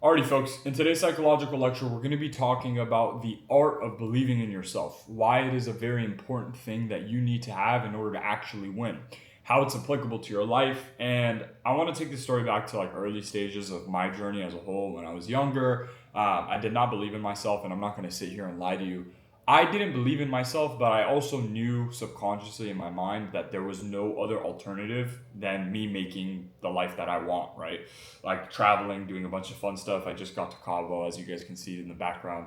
Alrighty, folks, in today's psychological lecture, we're going to be talking about the art of believing in yourself, why it is a very important thing that you need to have in order to actually win, how it's applicable to your life. And I want to take this story back to like early stages of my journey as a whole. When I was younger, I did not believe in myself, and I'm not going to sit here and lie to you. I didn't believe in myself, but I also knew subconsciously in my mind that there was no other alternative than me making the life that I want, right? Like traveling, doing a bunch of fun stuff. I just got to Cabo, as you guys can see in the background.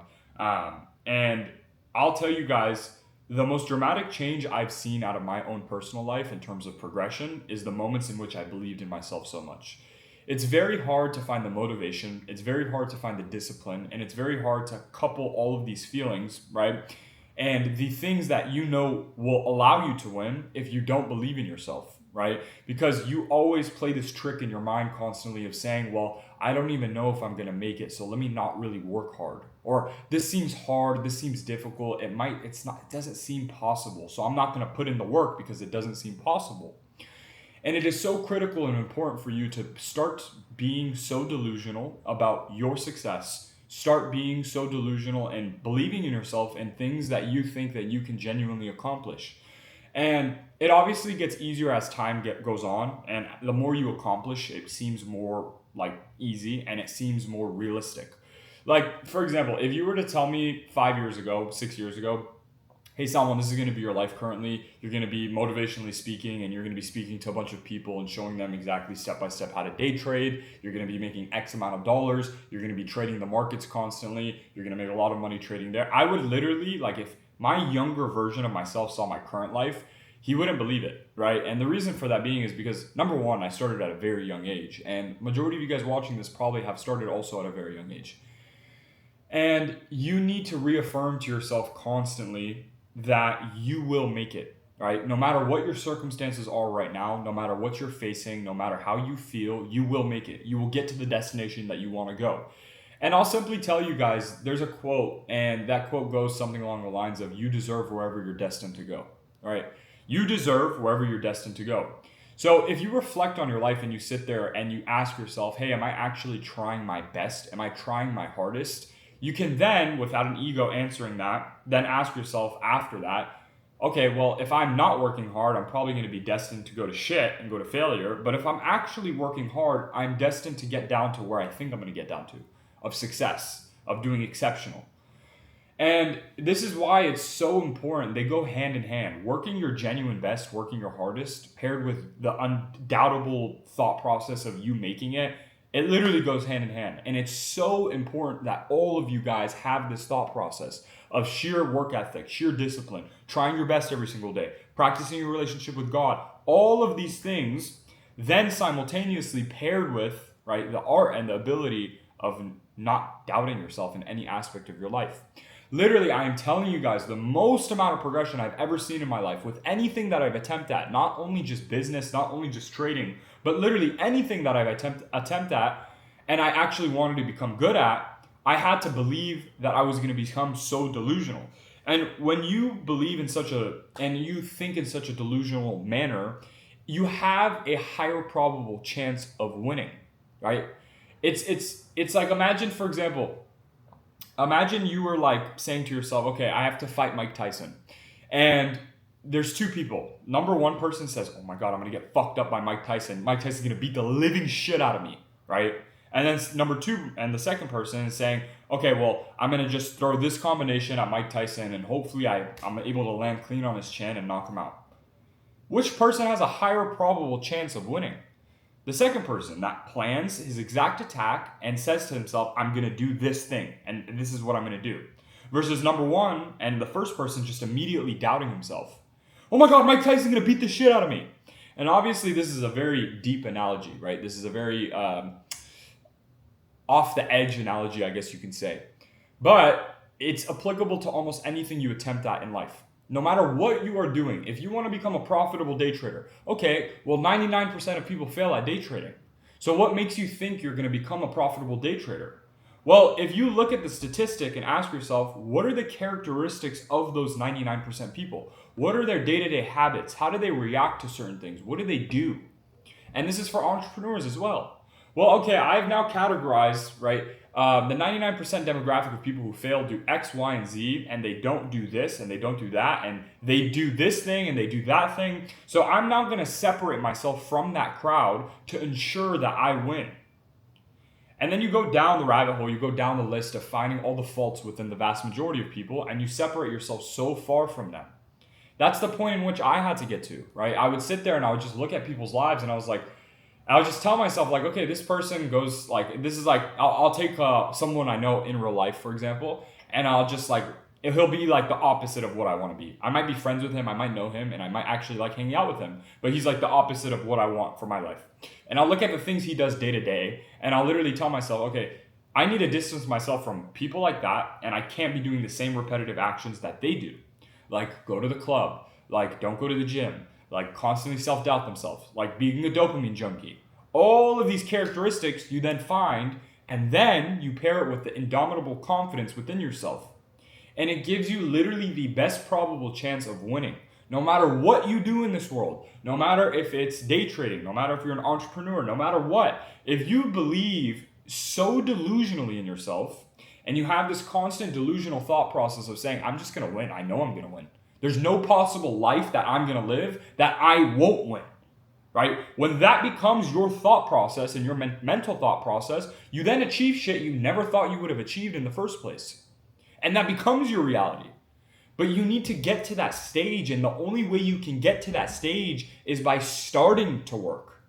And I'll tell you guys, the most dramatic change I've seen out of my own personal life in terms of progression is the moments in which I believed in myself so much. It's very hard to find the motivation, it's very hard to find the discipline, and it's very hard to couple all of these feelings, right? And the things that you know will allow you to win if you don't believe in yourself, right? Because you always play this trick in your mind constantly of saying, well, I don't even know if I'm going to make it, so let me not really work hard. Or this seems hard, this seems difficult, it doesn't seem possible, so I'm not going to put in the work because it doesn't seem possible. And it is so critical and important for you to start being so delusional about your success. Start being so delusional and believing in yourself and things that you think that you can genuinely accomplish. And it obviously gets easier as time goes on. And the more you accomplish, it seems more like easy and it seems more realistic. Like, for example, if you were to tell me 5 years ago, 6 years ago, hey Salman, this is going to be your life currently. You're going to be motivationally speaking and you're going to be speaking to a bunch of people and showing them exactly step by step how to day trade. You're going to be making X amount of dollars. You're going to be trading the markets constantly. You're going to make a lot of money trading there. I would literally, like if my younger version of myself saw my current life, he wouldn't believe it, right? And the reason for that being is because number one, I started at a very young age, and majority of you guys watching this probably have started also at a very young age. And you need to reaffirm to yourself constantly that you will make it, right? No matter what your circumstances are right now, no matter what you're facing, no matter how you feel, you will make it. You will get to the destination that you want to go. And I'll simply tell you guys, there's a quote, and that quote goes something along the lines of, you deserve wherever you're destined to go, right? You deserve wherever you're destined to go. So if you reflect on your life and you sit there and you ask yourself, hey, am I actually trying my best? Am I trying my hardest? You can then, without an ego answering that, then ask yourself after that, okay, well, if I'm not working hard, I'm probably going to be destined to go to shit and go to failure. But if I'm actually working hard, I'm destined to get down to where I think I'm going to get down to, of success, of doing exceptional. And this is why it's so important. They go hand in hand. Working your genuine best, working your hardest, paired with the undoubtable thought process of you making it, it literally goes hand in hand. And it's so important that all of you guys have this thought process of sheer work ethic, sheer discipline, trying your best every single day, practicing your relationship with God. All of these things then simultaneously paired with, right, the art and the ability of not doubting yourself in any aspect of your life. Literally, I am telling you guys the most amount of progression I've ever seen in my life with anything that I've attempted at, not only just business, not only just trading, but literally anything that I've attempt at and I actually wanted to become good at, I had to believe that I was going to become so delusional. And when you believe in and you think in such a delusional manner, you have a higher probable chance of winning, right? It's like, imagine, for example, imagine you were like saying to yourself, okay, I have to fight Mike Tyson. And there's two people. Number one person says, oh my God, I'm going to get fucked up by Mike Tyson. Mike Tyson's going to beat the living shit out of me, right? And then number two, and the second person is saying, okay, well, I'm going to just throw this combination at Mike Tyson and hopefully I'm able to land clean on his chin and knock him out. Which person has a higher probable chance of winning? The second person that plans his exact attack and says to himself, I'm going to do this thing and this is what I'm going to do. Versus number one and the first person just immediately doubting himself. Oh my God, Mike Tyson's going to beat the shit out of me. And obviously this is a very deep analogy, right? This is a very off the edge analogy, I guess you can say. But it's applicable to almost anything you attempt at in life. No matter what you are doing, if you want to become a profitable day trader, okay, well 99% of people fail at day trading. So what makes you think you're going to become a profitable day trader? Well, if you look at the statistic and ask yourself, what are the characteristics of those 99% people? What are their day-to-day habits? How do they react to certain things? What do they do? And this is for entrepreneurs as well. Well, okay, I've now categorized, right, the 99% demographic of people who fail do X, Y, and Z, and they don't do this, and they don't do that, and they do this thing, and they do that thing. So I'm now going to separate myself from that crowd to ensure that I win. And then you go down the rabbit hole, you go down the list of finding all the faults within the vast majority of people, and you separate yourself so far from them. That's the point in which I had to get to, right? I would sit there and I would just look at people's lives, and I would just tell myself, like, okay, this person goes, like, this is like, I'll take someone I know in real life, for example, and I'll just, like, he'll be, like, the opposite of what I want to be. I might be friends with him, I might know him, and I might actually like hanging out with him, but he's, like, the opposite of what I want for my life. And I'll look at the things he does day to day, and I'll literally tell myself, okay, I need to distance myself from people like that, and I can't be doing the same repetitive actions that they do. Like, go to the club, like, don't go to the gym, like, constantly self-doubt themselves, like being a dopamine junkie. All of these characteristics you then find, and then you pair it with the indomitable confidence within yourself. And it gives you literally the best probable chance of winning. No matter what you do in this world, no matter if it's day trading, no matter if you're an entrepreneur, no matter what, if you believe so delusionally in yourself, and you have this constant delusional thought process of saying, I'm just going to win, I know I'm going to win. There's no possible life that I'm going to live that I won't win, right? When that becomes your thought process and your mental thought process, you then achieve shit you never thought you would have achieved in the first place. And that becomes your reality. But you need to get to that stage, and the only way you can get to that stage is by starting to work,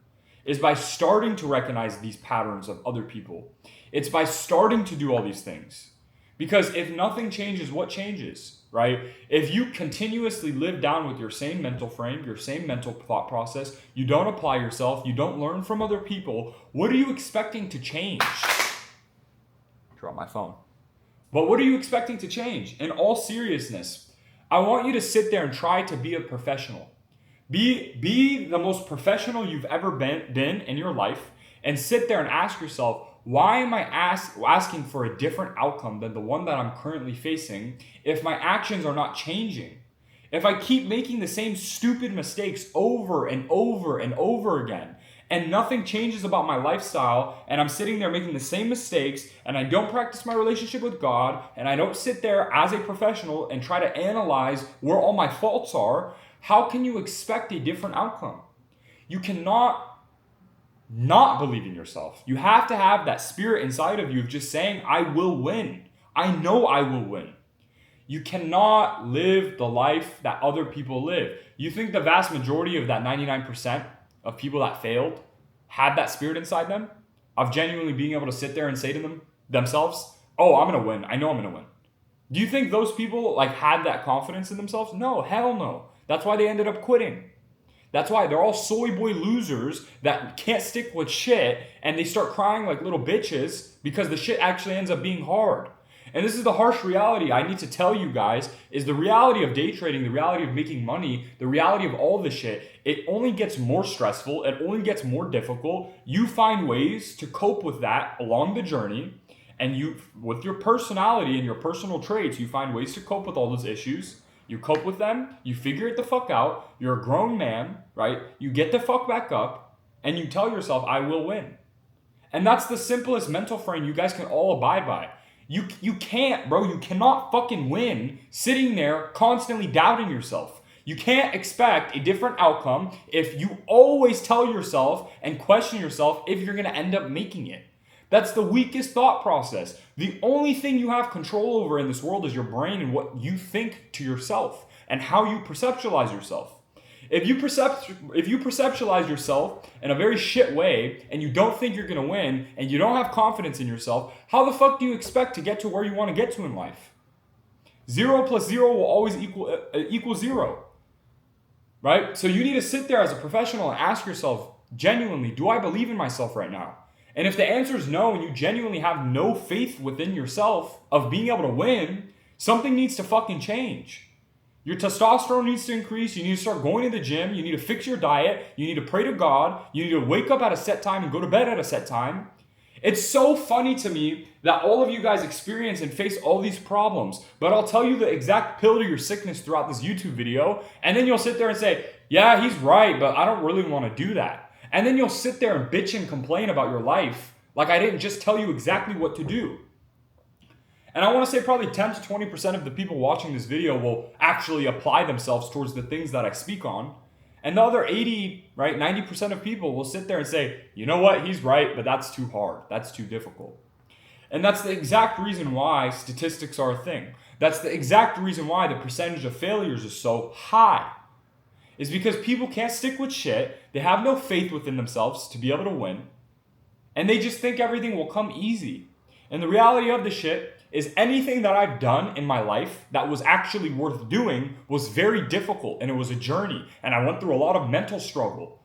is by starting to recognize these patterns of other people. It's by starting to do all these things. Because if nothing changes, what changes, right? If you continuously live down with your same mental frame, your same mental thought process, you don't apply yourself, you don't learn from other people, what are you expecting to change? Drop my phone. But what are you expecting to change? In all seriousness, I want you to sit there and try to be a professional. Be the most professional you've ever been in your life, and sit there and ask yourself, why am I asking for a different outcome than the one that I'm currently facing if my actions are not changing? If I keep making the same stupid mistakes over and over and over again, and nothing changes about my lifestyle, and I'm sitting there making the same mistakes, and I don't practice my relationship with God, and I don't sit there as a professional and try to analyze where all my faults are, how can you expect a different outcome? You cannot not believe in yourself. You have to have that spirit inside of you of just saying, I will win. I know I will win. You cannot live the life that other people live. You think the vast majority of that 99% of people that failed had that spirit inside them of genuinely being able to sit there and say to themselves, oh, I'm going to win. I know I'm going to win. Do you think those people like had that confidence in themselves? No, hell no. That's why they ended up quitting. That's why they're all soy boy losers that can't stick with shit, and they start crying like little bitches because the shit actually ends up being hard. And this is the harsh reality I need to tell you guys, is the reality of day trading, the reality of making money, the reality of all this shit. It only gets more stressful. It only gets more difficult. You find ways to cope with that along the journey. And you, with your personality and your personal traits, you find ways to cope with all those issues. You cope with them, you figure it the fuck out, you're a grown man, right? You get the fuck back up, and you tell yourself, I will win. And that's the simplest mental frame you guys can all abide by. You can't, bro, you cannot fucking win sitting there constantly doubting yourself. You can't expect a different outcome if you always tell yourself and question yourself if you're gonna end up making it. That's the weakest thought process. The only thing you have control over in this world is your brain and what you think to yourself and how you perceptualize yourself. If you perceptualize yourself in a very shit way and you don't think you're going to win and you don't have confidence in yourself, how the fuck do you expect to get to where you want to get to in life? 0 plus 0 will always equal 0. Right? So you need to sit there as a professional and ask yourself, genuinely, do I believe in myself right now? And if the answer is no, and you genuinely have no faith within yourself of being able to win, something needs to fucking change. Your testosterone needs to increase. You need to start going to the gym. You need to fix your diet. You need to pray to God. You need to wake up at a set time and go to bed at a set time. It's so funny to me that all of you guys experience and face all these problems, but I'll tell you the exact pill to your sickness throughout this YouTube video, and then you'll sit there and say, yeah, he's right, but I don't really want to do that. And then you'll sit there and bitch and complain about your life like I didn't just tell you exactly what to do. And I want to say probably 10 to 20% of the people watching this video will actually apply themselves towards the things that I speak on. And the other 80, right, 90% of people will sit there and say, you know what, he's right, but that's too hard. That's too difficult. And that's the exact reason why statistics are a thing. That's the exact reason why the percentage of failures is so high. Is because people can't stick with shit. They have no faith within themselves to be able to win. And they just think everything will come easy. And the reality of the shit is anything that I've done in my life that was actually worth doing was very difficult, and it was a journey, and I went through a lot of mental struggle.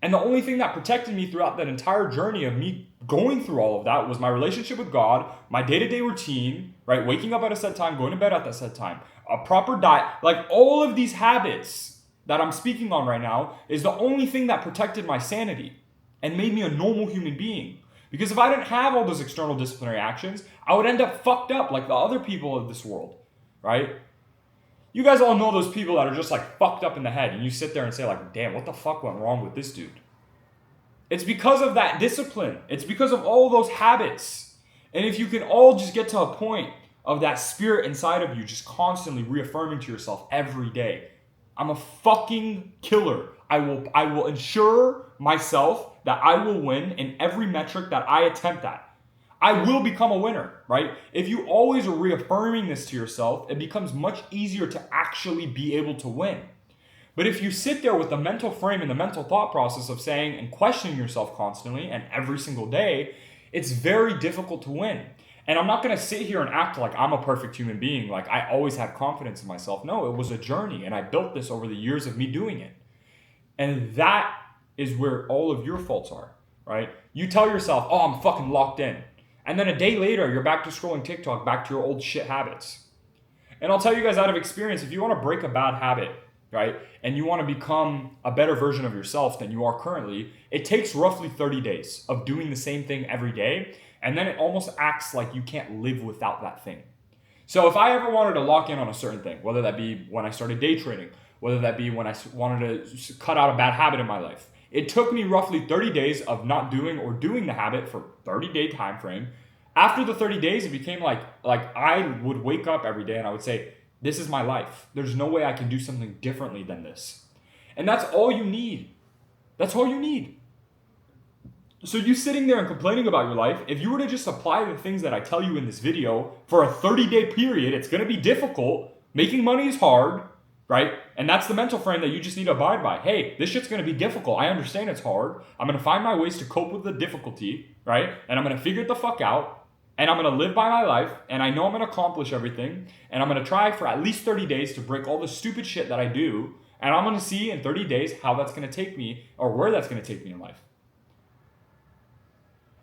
And the only thing that protected me throughout that entire journey of me going through all of that was my relationship with God, my day-to-day routine, right? Waking up at a set time, going to bed at that set time, a proper diet, like all of these habits that I'm speaking on right now is the only thing that protected my sanity and made me a normal human being. Because if I didn't have all those external disciplinary actions, I would end up fucked up like the other people of this world, right? You guys all know those people that are just like fucked up in the head, and you sit there and say like, damn, what the fuck went wrong with this dude? It's because of that discipline. It's because of all those habits. And if you can all just get to a point of that spirit inside of you just constantly reaffirming to yourself every day, I'm a fucking killer. I will ensure myself that I will win in every metric that I attempt at. I will become a winner, right? If you always are reaffirming this to yourself, it becomes much easier to actually be able to win. But if you sit there with the mental frame and the mental thought process of saying and questioning yourself constantly and every single day, it's very difficult to win. And I'm not going to sit here and act like I'm a perfect human being, like I always had confidence in myself. No, it was a journey, and I built this over the years of me doing it. And that is where all of your faults are, right? You tell yourself, oh, I'm fucking locked in. And then a day later, you're back to scrolling TikTok, back to your old shit habits. And I'll tell you guys out of experience, if you want to break a bad habit, right, and you want to become a better version of yourself than you are currently, it takes roughly 30 days of doing the same thing every day. And then it almost acts like you can't live without that thing. So if I ever wanted to lock in on a certain thing, whether that be when I started day trading, whether that be when I wanted to cut out a bad habit in my life, it took me roughly 30 days of not doing or doing the habit for 30-day time frame. After the 30 days, it became like I would wake up every day and I would say, this is my life. There's no way I can do something differently than this. And that's all you need. That's all you need. So you sitting there and complaining about your life, if you were to just apply the things that I tell you in this video for a 30-day period, it's going to be difficult. Making money is hard, right? And that's the mental frame that you just need to abide by. Hey, this shit's going to be difficult. I understand it's hard. I'm going to find my ways to cope with the difficulty, right? And I'm going to figure it the fuck out. And I'm going to live by my life. And I know I'm going to accomplish everything. And I'm going to try for at least 30 days to break all the stupid shit that I do. And I'm going to see in 30 days how that's going to take me or where that's going to take me in life.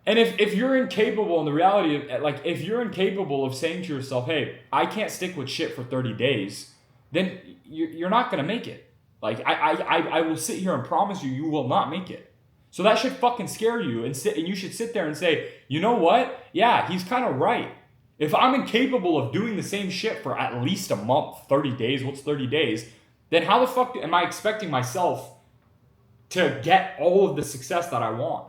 And if you're incapable, in the reality of, like, if you're incapable of saying to yourself, hey, I can't stick with shit for 30 days, then you're not going to make it. Like, I will sit here and promise you, you will not make it. So that should fucking scare you, and you should sit there and say, you know what? Yeah, he's kind of right. If I'm incapable of doing the same shit for at least a month, 30 days, what's 30 days? Then how the fuck am I expecting myself to get all of the success that I want?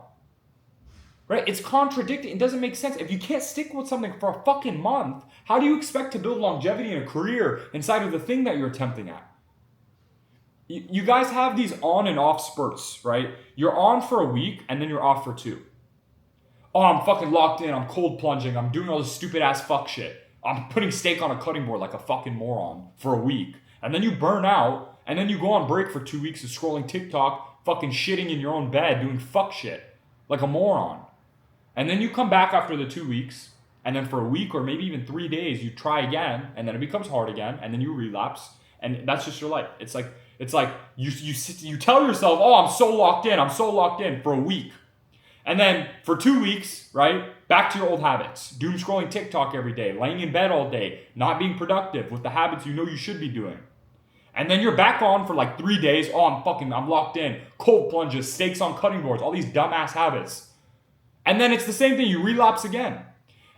Right? It's contradicting. It doesn't make sense. If you can't stick with something for a fucking month, how do you expect to build longevity in a career inside of the thing that you're attempting at? You guys have these on and off spurts, right? You're on for a week and then you're off for 2. Oh, I'm fucking locked in. I'm cold plunging. I'm doing all this stupid ass fuck shit. I'm putting steak on a cutting board like a fucking moron for a week. And then you burn out and then you go on break for 2 weeks of scrolling TikTok, fucking shitting in your own bed, doing fuck shit like a moron. And then you come back after the 2 weeks, and then for a week or maybe even 3 days, you try again, and then it becomes hard again, and then you relapse, and that's just your life. It's like you tell yourself, oh, I'm so locked in for a week. And then for 2 weeks, right, back to your old habits. Doom scrolling TikTok every day, laying in bed all day, not being productive with the habits you know you should be doing. And then you're back on for like 3 days, oh, I'm locked in, cold plunges, steaks on cutting boards, all these dumbass habits. And then it's the same thing, you relapse again.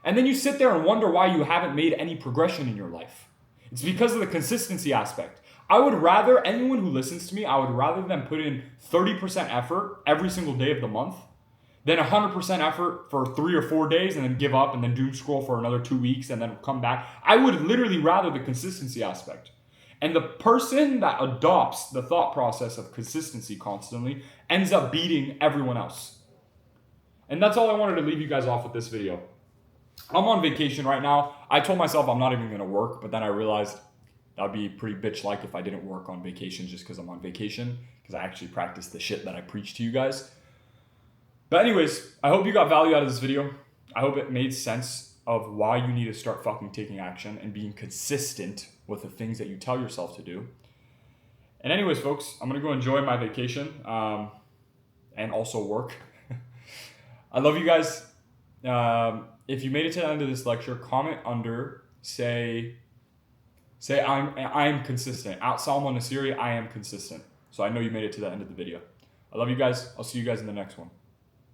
And then you sit there and wonder why you haven't made any progression in your life. It's because of the consistency aspect. I would rather, anyone who listens to me, I would rather them put in 30% effort every single day of the month than 100% effort for 3 or 4 days and then give up and then doom scroll for another 2 weeks and then come back. I would literally rather the consistency aspect. And the person that adopts the thought process of consistency constantly ends up beating everyone else. And that's all I wanted to leave you guys off with this video. I'm on vacation right now. I told myself I'm not even going to work, but then I realized that would be pretty bitch-like if I didn't work on vacation just because I'm on vacation, because I actually practice the shit that I preach to you guys. But anyways, I hope you got value out of this video. I hope it made sense of why you need to start fucking taking action and being consistent with the things that you tell yourself to do. And anyways, folks, I'm going to go enjoy my vacation and also work. I love you guys. If you made it to the end of this lecture, comment under, say I'm consistent. At Salman Nasiri, I am consistent. So I know you made it to the end of the video. I love you guys. I'll see you guys in the next one.